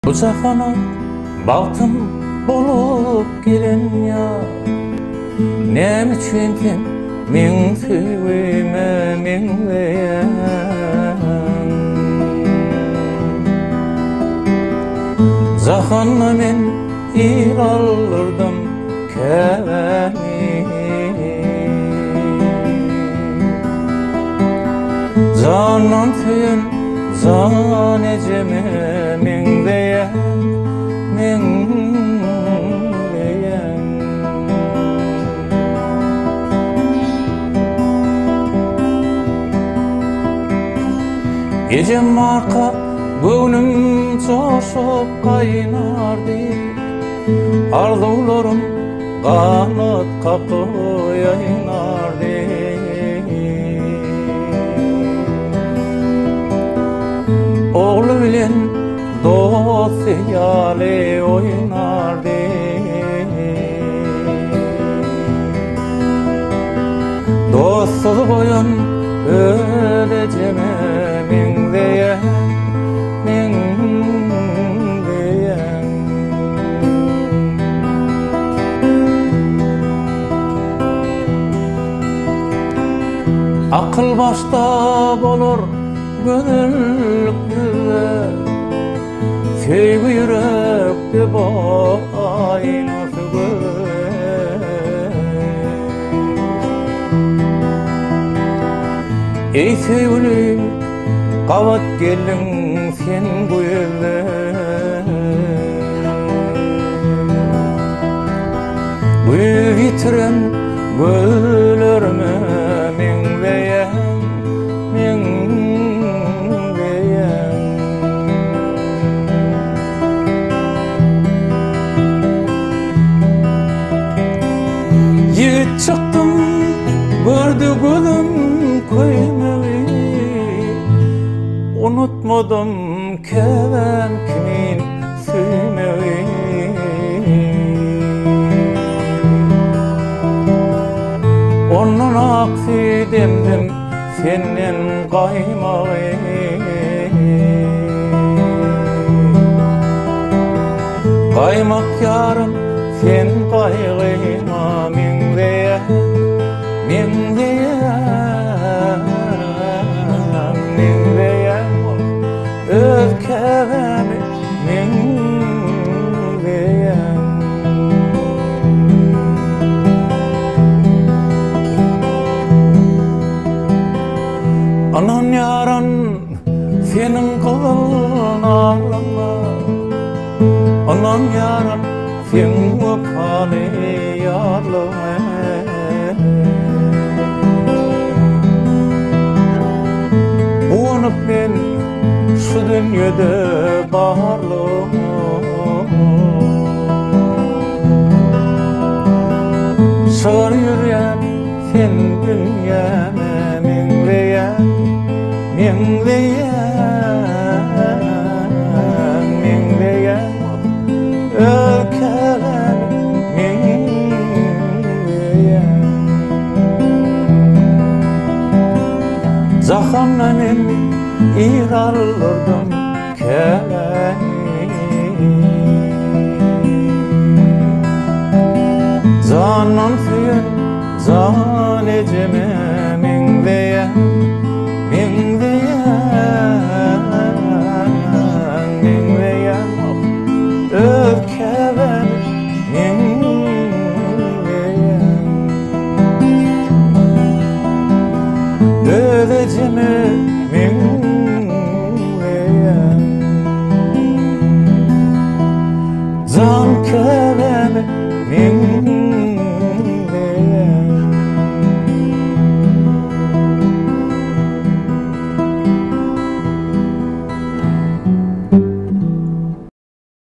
Bu cahana baktım bolup gelin ya. Nem üçün sen men süyme meňleýän. Jahana men iralırdım käbäni. Janan süýen jan ejeme meňleýän. Gece marka göwnüm çoşup gaýnardy. Arzularım kanat kapıp yaynardy. Oğlu bilen dost ýaly oýnardy. Dostsuz boyun ölejeme meňleýän, meňleýän. Akıl başta bolur gönüllükde, sevgi yürekde boýnusy Ey sevgilim, kavat gelin sen bu ýerde. Bu ýitiren göllerime meňleýän, meňleýän. Ýigit çykdym, gördü gözüm koymaly. Unutmadım käbäm kimin süýmegi. Ondan aksydemdim senden gaýmagy. Gaýmak ýarym sen gaýgyma meňleýän, meňleýän. Öz käbämi meňleýän. Anan ýaran seniň gylnaryňa, anan ýaran sen wapany ýarlyňa. Unup men şu dünýede barlygym, şar ýürýän sen dünýäm